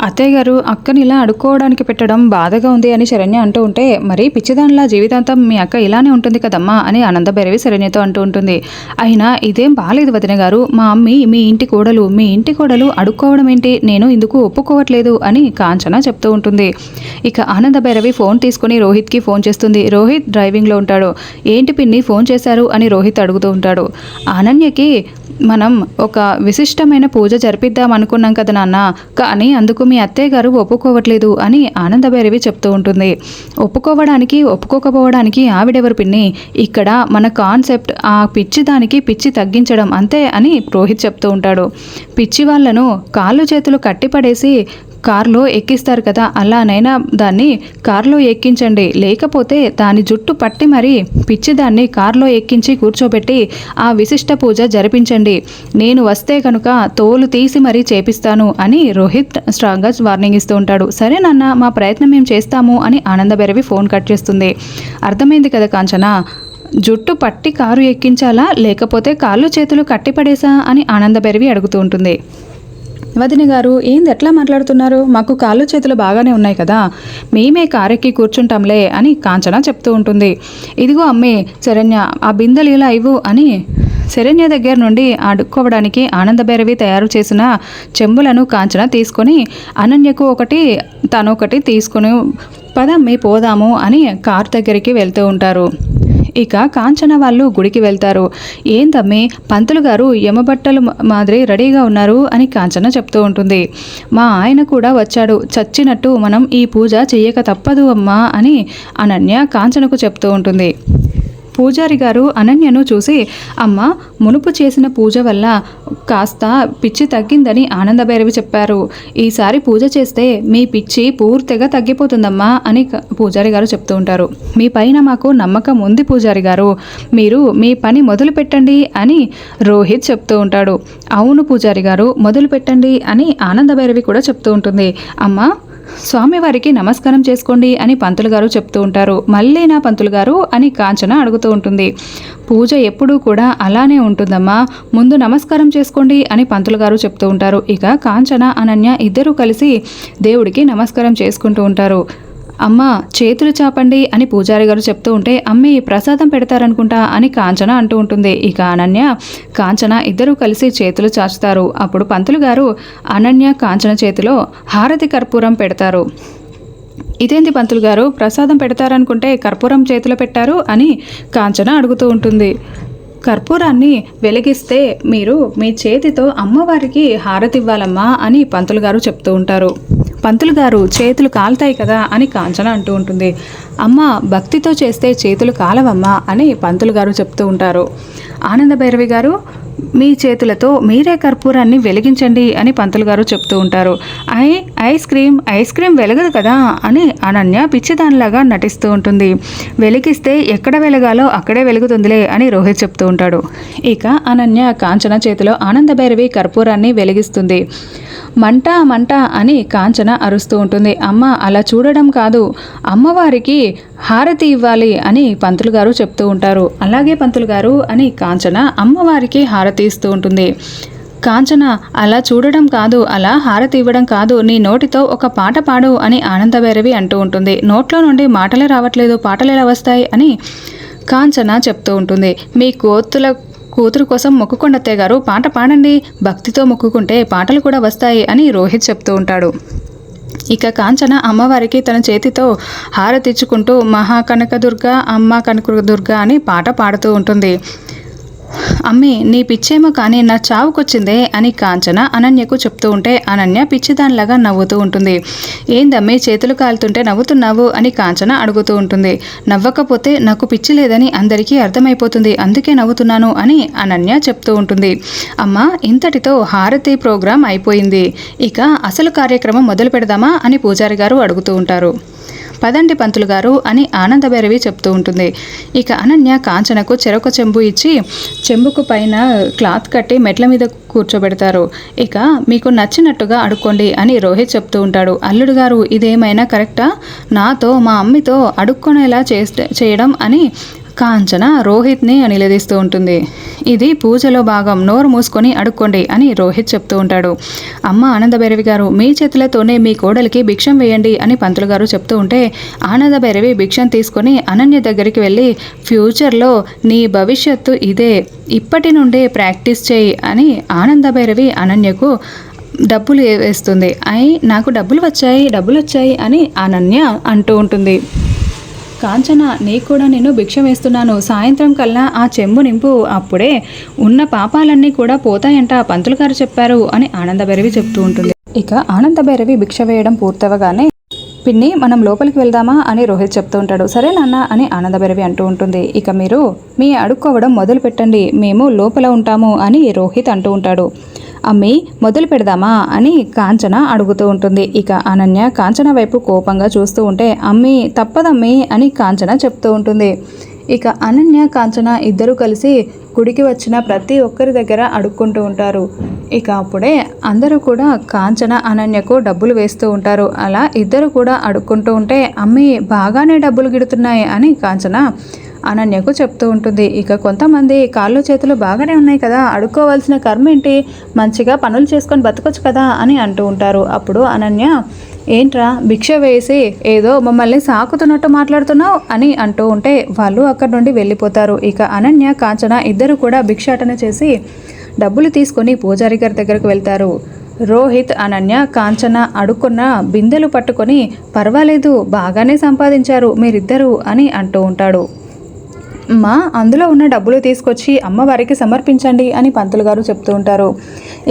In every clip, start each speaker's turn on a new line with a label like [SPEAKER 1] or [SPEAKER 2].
[SPEAKER 1] అత్తయ్య గారు అక్కని ఇలా అడుక్కోవడానికి పెట్టడం బాధగా ఉంది అని శరణ్య అంటూ ఉంటే, మరి పిచ్చిదానిలా జీవితాంతం మీ అక్క ఇలానే ఉంటుంది కదమ్మా అని ఆనందభైరవి శరణ్యతో అంటూ ఉంటుంది. అయినా ఇదేం బాలేదు వదిన గారు, మా అమ్మి మీ ఇంటి కోడలు అడుక్కోవడం ఏంటి, నేను ఇందుకు ఒప్పుకోవట్లేదు అని కాంచన చెప్తూ ఉంటుంది. ఇక ఆనందభైరవి ఫోన్ తీసుకుని రోహిత్కి ఫోన్ చేస్తుంది. రోహిత్ డ్రైవింగ్లో ఉంటాడు. ఏంటి పిన్ని ఫోన్ చేశారు అని రోహిత్ అడుగుతూ ఉంటాడు. అనన్యకి మనం ఒక విశిష్టమైన పూజ జరిపిద్దాం అనుకున్నాం కదా నాన్న, కానీ అందుకు మీ అత్తయ్య గారు ఒప్పుకోవట్లేదు అని ఆనందభైరవి చెప్తూ ఉంటుంది. ఒప్పుకోకపోవడానికి ఆవిడెవరు పిన్ని, ఇక్కడ మన కాన్సెప్ట్ ఆ పిచ్చి దానికి పిచ్చి తగ్గించడం అంతే అని రోహిత్ చెప్తూ ఉంటాడు. పిచ్చి వాళ్ళను కాళ్ళు చేతులు కట్టిపడేసి కారులో ఎక్కిస్తారు కదా, అలానైనా దాన్ని కారులో ఎక్కించండి, లేకపోతే దాని జుట్టు పట్టి మరీ పిచ్చిదాన్ని కారులో ఎక్కించి కూర్చోబెట్టి ఆ విశిష్ట పూజ జరిపించండి, నేను వస్తే కనుక తోలు తీసి మరీ చేపిస్తాను అని రోహిత్ స్ట్రాంగ్గా వార్నింగ్ ఇస్తూ ఉంటాడు. సరే నాన్న, మా ప్రయత్నం మేము చేస్తాము అని ఆనందభైరవి ఫోన్ కట్ చేస్తుంది. అర్థమైంది కదా కాంచన, జుట్టు పట్టి కారు ఎక్కించాలా లేకపోతే కాళ్ళు చేతులు కట్టిపడేసా అని ఆనందభైరవి అడుగుతూ ఉంటుంది. వదిన గారు ఏంది ఎట్లా మాట్లాడుతున్నారు, మాకు కాళ్ళు చేతులు బాగానే ఉన్నాయి కదా, మేమే కారెక్కి కూర్చుంటాంలే అని కాంచన చెప్తూ ఉంటుంది. ఇదిగో అమ్మే శరణ్య, ఆ బిందెలు ఇలా ఇవ్వు అని శరణ్య దగ్గర నుండి అడుక్కోవడానికి ఆనందభైరవి తయారు చేసిన చెంబులను కాంచన తీసుకొని అనన్యకు ఒకటి తనొకటి తీసుకుని పదమ్మి పోదాము అని కారు దగ్గరికి వెళ్తూ ఉంటారు. ఇక కాంచన వాళ్ళు గుడికి వెళ్తారు. ఏందమ్మి పంతులు గారు యమబట్టలు మాదిరి రెడీగా ఉన్నారు అని కాంచన చెప్తూ ఉంటుంది. మా ఆయన కూడా వచ్చాడు, చచ్చినట్టు మనం ఈ పూజ చెయ్యక తప్పదు అమ్మా అని అనన్య కాంచనకు చెప్తూ ఉంటుంది. పూజారి గారు అనన్యను చూసి, అమ్మ మునుపు చేసిన పూజ వల్ల కాస్త పిచ్చి తగ్గిందని ఆనందభైరవి చెప్పారు, ఈసారి పూజ చేస్తే మీ పిచ్చి పూర్తిగా తగ్గిపోతుందమ్మా అని పూజారి గారు చెప్తూ ఉంటారు. మీ పైన మాకు నమ్మకం ఉంది పూజారి గారు, మీరు మీ పని మొదలు పెట్టండి అని రోహిత్ చెప్తూ ఉంటాడు. అవును పూజారి గారు, మొదలు పెట్టండి అని ఆనందభైరవి కూడా చెప్తూ ఉంటుంది. అమ్మ స్వామివారికి నమస్కారం చేసుకోండి అని పంతులు గారు చెప్తూ ఉంటారు. మళ్ళీనా పంతులు గారు అని కాంచన అడుగుతూ ఉంటుంది. పూజ ఎప్పుడూ కూడా అలానే ఉంటుందమ్మా, ముందు నమస్కారం చేసుకోండి అని పంతులు గారు చెప్తూ ఉంటారు. ఇక కాంచన అనన్య ఇద్దరూ కలిసి దేవుడికి నమస్కారం చేసుకుంటూ ఉంటారు. అమ్మ చేతులు చాపండి అని పూజారి గారు చెప్తూ ఉంటే, అమ్మి ప్రసాదం పెడతారనుకుంటా అని కాంచన అంటూ ఉంటుంది. ఇక అనన్య కాంచన ఇద్దరూ కలిసి చేతులు చాచుతారు. అప్పుడు పంతులు గారు అనన్య కాంచన చేతిలో హారతి కర్పూరం పెడతారు. ఇదేంటి పంతులు గారు, ప్రసాదం పెడతారనుకుంటే కర్పూరం చేతిలో పెట్టారు అని కాంచన అడుగుతూ ఉంటుంది. కర్పూరాన్ని వెలిగిస్తే మీరు మీ చేతితో అమ్మవారికి హారతి ఇవ్వాలమ్మా అని పంతులు గారు చెప్తూ ఉంటారు. పంతులు గారు చేతులు కాలుతాయి కదా అని కాంచన అంటూ ఉంటుంది. అమ్మ భక్తితో చేస్తే చేతులు కాలవమ్మా అని పంతులు గారు చెప్తూ ఉంటారు. ఆనందభైరవి గారు మీ చేతులతో మీరే కర్పూరాన్ని వెలిగించండి అని పంతులు గారు చెప్తూ ఉంటారు. ఐస్ క్రీమ్ వెలగదు కదా అని అనన్య పిచ్చిదానిలాగా నటిస్తూ ఉంటుంది. వెలిగిస్తే ఎక్కడ వెలగాలో అక్కడే వెలుగుతుందిలే అని రోహిత్ చెప్తూ ఉంటాడు. ఇక అనన్య కాంచన చేతిలో ఆనందభైరవి కర్పూరాన్ని వెలిగిస్తుంది. మంట మంట అని కాంచన అరుస్తూ ఉంటుంది. అమ్మ అలా చూడడం కాదు, అమ్మవారికి హారతి ఇవ్వాలి అని పంతులు గారు చెప్తూ ఉంటారు. అలాగే పంతులు గారు అని కాంచన అమ్మవారికి హారతి ఇస్తూ ఉంటుంది. కాంచన అలా చూడడం కాదు, అలా హారతి ఇవ్వడం కాదు, నీ నోటితో ఒక పాట పాడు అని ఆనందభైరవి అంటూ ఉంటుంది. నోట్లో నుండి మాటలే రావట్లేదు, పాటలు ఎలా వస్తాయి అని కాంచన చెప్తూ ఉంటుంది. మీ కూతురు కోసం మొక్కుకోండి అత్తయ్య గారు, పాట పాడండి, భక్తితో మొక్కుకుంటే పాటలు కూడా వస్తాయి అని రోహిత్ చెప్తూ ఉంటాడు. ఇక కాంచన అమ్మవారికి తన చేతితో హారతిచ్చుకుంటూ మహాకనకదుర్గ అమ్మ కనకదుర్గ అని పాట పాడుతూ ఉంటుంది. అమ్మి నీ పిచ్చేమో కానీ నా చావుకొచ్చిందే అని కాంచన అనన్యకు చెప్తూ ఉంటే అనన్య పిచ్చిదానిలాగా నవ్వుతూ ఉంటుంది. ఏందమ్మి చేతులు కాలుతుంటే నవ్వుతున్నావు అని కాంచన అడుగుతూ ఉంటుంది. నవ్వకపోతే నాకు పిచ్చి లేదని అందరికీ అర్థమైపోతుంది, అందుకే నవ్వుతున్నాను అని అనన్య చెప్తూ ఉంటుంది. అమ్మ ఇంతటితో హారతి ప్రోగ్రాం అయిపోయింది, ఇక అసలు కార్యక్రమం మొదలు పెడదామా అని పూజారి గారు అడుగుతూ ఉంటారు. పదండి పంతులు గారు అని ఆనందభైరవి చెప్తూ ఉంటుంది. ఇక అనన్య కాంచనకు చెరొక చెంబు ఇచ్చి చెంబుకు పైన క్లాత్ కట్టి మెట్ల మీద కూర్చోబెడతారు. ఇక మీకు నచ్చినట్టుగా అడుక్కోండి అని రోహిత్ చెప్తూ ఉంటాడు. అల్లుడు గారు ఇదేమైనా కరెక్టా, నాతో మా అమ్మితో అడుక్కునేలా చేయడం అని కాంచన రోహిత్ని నిలదీస్తూ ఉంటుంది. ఇది పూజలో భాగం, నోరు మూసుకొని అడుక్కోండి అని రోహిత్ చెప్తూ ఉంటాడు. అమ్మ ఆనందభైరవి గారు, మీ చేతులతోనే మీ కోడలికి భిక్షం వేయండి అని పంతులు గారు చెప్తూ ఉంటే ఆనందభైరవి భిక్షం తీసుకొని అనన్య దగ్గరికి వెళ్ళి ఫ్యూచర్లో నీ భవిష్యత్తు ఇదే, ఇప్పటి నుండే ప్రాక్టీస్ చేయి అని ఆనందభైరవి అనన్యకు డబ్బులు వేస్తుంది. నాకు డబ్బులు వచ్చాయి అని అనన్య అంటూ ఉంటుంది. కాంచన, నీకు కూడా నేను భిక్ష వేస్తున్నాను, సాయంత్రం కల్లా ఆ చెంబు నింపు, అప్పుడే ఉన్న పాపాలన్నీ కూడా పోతాయంట పంతులు గారు చెప్పారు అని ఆనందభైరవి చెప్తూ ఉంటుంది. ఇక ఆనందభైరవి భిక్ష వేయడం పూర్తవగానే పిన్ని మనం లోపలికి వెళ్దామా అని రోహిత్ చెప్తూ ఉంటాడు. సరే నాన్న అని ఆనందభైరవి అంటూ ఉంటుంది. ఇక మీరు మీ అడుక్కోవడం మొదలు పెట్టండి, మేము లోపల ఉంటాము అని రోహిత్ అంటూ ఉంటాడు. అమ్మి మొదలు పెడదామా అని కాంచన అడుగుతూ ఉంటుంది. ఇక అనన్య కాంచన వైపు కోపంగా చూస్తూ ఉంటే అమ్మి తప్పదమ్మి అని కాంచన చెప్తూ ఉంటుంది. ఇక అనన్య కాంచన ఇద్దరు కలిసి గుడికి వచ్చిన ప్రతి ఒక్కరి దగ్గర అడుక్కుంటూ ఉంటారు. ఇక అప్పుడే అందరూ కూడా కాంచన అనన్యకు డబ్బులు వేస్తూ ఉంటారు. అలా ఇద్దరు కూడా అడుక్కుంటూ ఉంటే అమ్మి బాగానే డబ్బులు గిడుతున్నాయి అని కాంచన అనన్యకు చెప్తూ ఉంటుంది. ఇక కొంతమంది కాళ్ళు చేతులు బాగానే ఉన్నాయి కదా, అడుక్కోవాల్సిన కర్మ ఏంటి, మంచిగా పనులు చేసుకొని బతకొచ్చు కదా అని అంటూ ఉంటారు. అప్పుడు అనన్య, ఏంట్రా భిక్ష వేసి ఏదో మమ్మల్ని సాకుతున్నట్టు మాట్లాడుతున్నావు అని అంటూ ఉంటే వాళ్ళు అక్కడి నుండి వెళ్ళిపోతారు. ఇక అనన్య కాంచన ఇద్దరు కూడా భిక్షాటన చేసి డబ్బులు తీసుకొని పూజారి గారి దగ్గరకు వెళ్తారు. రోహిత్ అనన్య కాంచన అడుక్కున్న బిందెలు పట్టుకొని పర్వాలేదు బాగానే సంపాదించారు మీరిద్దరూ అని అంటూ ఉంటాడు. అందులో ఉన్న డబ్బులు తీసుకొచ్చి అమ్మవారికి సమర్పించండి అని పంతులు గారు చెప్తూ ఉంటారు.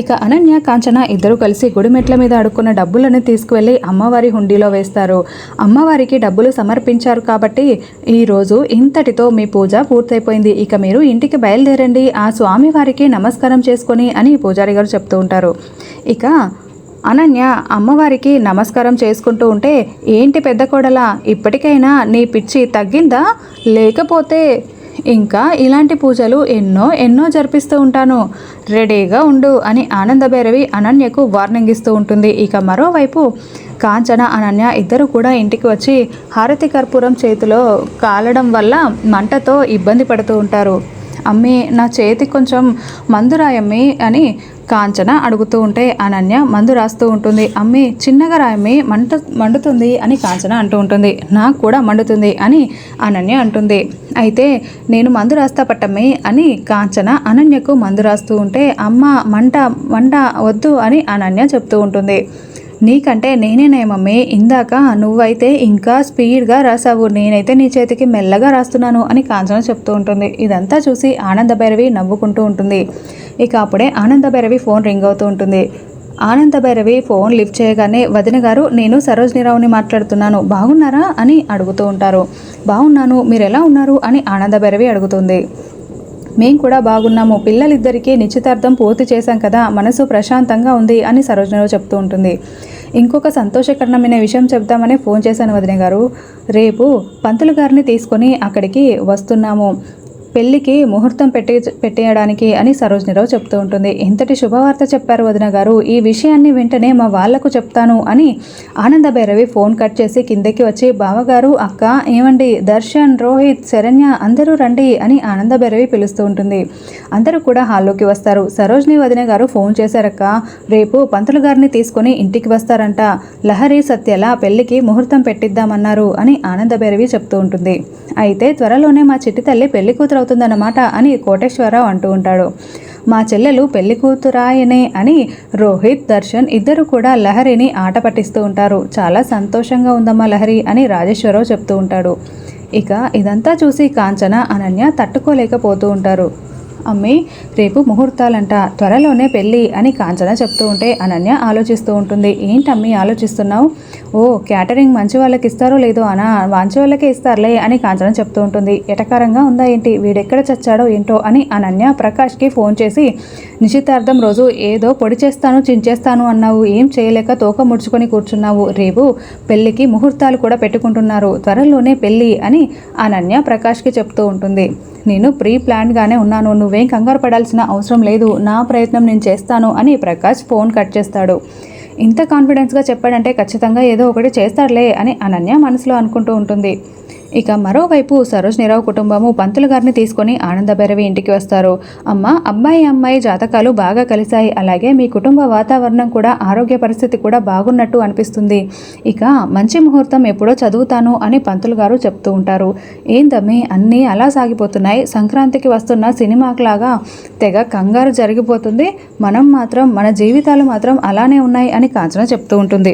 [SPEAKER 1] ఇక అనన్య కాంచన ఇద్దరు కలిసి గుడిమెట్ల మీద అడుక్కున్న డబ్బులను తీసుకువెళ్ళి అమ్మవారి హుండీలో వేస్తారు. అమ్మవారికి డబ్బులు సమర్పించారు కాబట్టి ఈరోజు ఇంతటితో మీ పూజ పూర్తయిపోయింది, ఇక మీరు ఇంటికి బయలుదేరండి ఆ స్వామివారికి నమస్కారం చేసుకొని అని పూజారి గారు చెప్తూ ఉంటారు. ఇక అనన్య అమ్మవారికి నమస్కారం చేసుకుంటూ ఉంటే ఏంటి పెద్ద కోడలా, ఇప్పటికైనా నీ పిచ్చి తగ్గిందా, లేకపోతే ఇంకా ఇలాంటి పూజలు ఎన్నో జరిపిస్తూ ఉంటాను, రెడీగా ఉండు అని ఆనందభైరవి అనన్యకు వార్నింగ్ ఇస్తూ ఉంటుంది. ఇక మరోవైపు కాంచన అనన్య ఇద్దరు కూడా ఇంటికి వచ్చి హారతి కర్పూరం చేతిలో కాలడం వల్ల మంటతో ఇబ్బంది పడుతూ ఉంటారు. అమ్మి నా చేతి కొంచెం మందు రాయమ్మి అని కాంచన అడుగుతూ ఉంటే అనన్య మందు రాస్తూ ఉంటుంది. అమ్మి చిన్నగా రాయమ్మి మండుతుంది అని కాంచన అంటూ ఉంటుంది. నాకు కూడా మండుతుంది అని అనన్య అంటుంది. అయితే నేను మందు రాస్తా పట్టమ్మి అని కాంచన అనన్యకు మందు రాస్తూ ఉంటే అమ్మ మంట వద్దు అని అనన్య చెప్తూ ఉంటుంది. నీకంటే నేనేమమ్మీ, ఇందాక నువ్వైతే ఇంకా స్పీడ్గా రాసావు, నేనైతే నీ చేతికి మెల్లగా రాస్తున్నాను అని కాంచన చెప్తూ ఉంటుంది. ఇదంతా చూసి ఆనందభైరవి నవ్వుకుంటూ ఉంటుంది. ఇక అప్పుడే ఆనందభైరవి ఫోన్ రింగ్ అవుతూ ఉంటుంది. ఆనందభైరవి ఫోన్ లిఫ్ట్ చేయగానే వదిన గారు, నేను సరోజినీరావుని మాట్లాడుతున్నాను, బాగున్నారా అని అడుగుతూ ఉంటారు. బాగున్నాను, మీరు ఎలా ఉన్నారు అని ఆనందభైరవి అడుగుతుంది. మేం కూడా బాగున్నాము, పిల్లలిద్దరికీ నిశ్చితార్థం పూర్తి చేశాం కదా, మనసు ప్రశాంతంగా ఉంది అని సరోజినీరావు చెప్తూ ఉంటుంది. ఇంకొక సంతోషకరమైన విషయం చెప్దామని ఫోన్ చేశాను వదిన గారు, రేపు పంతులు గారిని తీసుకొని అక్కడికి వస్తున్నాము, పెళ్ళికి ముహూర్తం పెట్టేయడానికి అని సరోజినీరావు చెప్తూ ఉంటుంది. ఇంతటి శుభవార్త చెప్పారు వదిన గారు, ఈ విషయాన్ని వెంటనే మా వాళ్లకు చెప్తాను అని ఆనందభైరవి ఫోన్ కట్ చేసి కిందకి వచ్చి బావగారు, అక్క, ఏమండి, దర్శన్, రోహిత్, శరణ్య అందరూ రండి అని ఆనందభైరవి పిలుస్తూ ఉంటుంది. అందరూ కూడా హాల్లోకి వస్తారు. సరోజిని వదిన గారు ఫోన్ చేశారక్క, రేపు పంతులు గారిని తీసుకొని ఇంటికి వస్తారంట, లహరి సత్యల పెళ్లికి ముహూర్తం పెట్టిద్దామన్నారు అని ఆనందభైరవి చెప్తూ ఉంటుంది. అయితే త్వరలోనే మా చిట్టి తల్లి పెళ్లి కూతురు అవుతుందన్నమాట అని కోటేశ్వరరావు అంటూ ఉంటాడు. మా చెల్లెలు పెళ్లి కూతురాయనే అని రోహిత్, దర్శన్ ఇద్దరు కూడా లహరిని ఆట పట్టిస్తూ ఉంటారు. చాలా సంతోషంగా ఉందమ్మా లహరి అని రాజేశ్వరరావు చెప్తూ ఉంటాడు. ఇక ఇదంతా చూసి కాంచన అనన్య తట్టుకోలేకపోతూ ఉంటారు. అమ్మి రేపు ముహూర్తాలంట, త్వరలోనే పెళ్ళి అని కాంచన చెప్తూ ఉంటే అనన్య ఆలోచిస్తూ ఉంటుంది. ఏంటమ్మి ఆలోచిస్తున్నావు, ఓ క్యాటరింగ్ మంచి వాళ్ళకి ఇస్తారో లేదో అనా, మంచి వాళ్ళకే ఇస్తారులే అని కాంచన చెప్తూ ఉంటుంది. ఎటకారంగా ఉందా ఏంటి, వీడెక్కడ చచ్చాడో ఏంటో అని అనన్య ప్రకాష్కి ఫోన్ చేసి నిశ్చితార్థం రోజు ఏదో పొడి చేస్తాను చించేస్తాను అన్నావు, ఏం చేయలేక తోక ముడుచుకొని కూర్చున్నావు, రేపు పెళ్ళికి ముహూర్తాలు కూడా పెట్టుకుంటున్నారు, త్వరలోనే పెళ్ళి అని అనన్య ప్రకాష్కి చెప్తూ ఉంటుంది. నేను ప్రీ ప్లాన్గానే ఉన్నాను, నువ్వేం కంగారు పడాల్సిన అవసరం లేదు, నా ప్రయత్నం నేను చేస్తాను అని ప్రకాష్ ఫోన్ కట్ చేస్తాడు. ఇంత కాన్ఫిడెన్స్గా చెప్పాడంటే ఖచ్చితంగా ఏదో ఒకటి చేస్తాడులే అని అనన్య మనసులో అనుకుంటూ ఉంటుంది. ఇక మరోవైపు సరోజినీరావు కుటుంబము పంతులు గారిని తీసుకొని ఆనందభైరవి ఇంటికి వస్తారు. అమ్మ, అబ్బాయి అమ్మాయి జాతకాలు బాగా కలిశాయి, అలాగే మీ కుటుంబ వాతావరణం కూడా ఆరోగ్య పరిస్థితి కూడా బాగున్నట్టు అనిపిస్తుంది. ఇక మంచి ముహూర్తం ఎప్పుడో చదువుతాను అని పంతులు గారు చెప్తూ ఉంటారు. ఏందమ్మి అన్నీ అలా సాగిపోతున్నాయి, సంక్రాంతికి వస్తున్న సినిమాలాగా తెగ కంగారు జరిగిపోతుంది, మనం మాత్రం మన జీవితాలు మాత్రం అలానే ఉన్నాయి అని కాంచన చెప్తూ ఉంటుంది.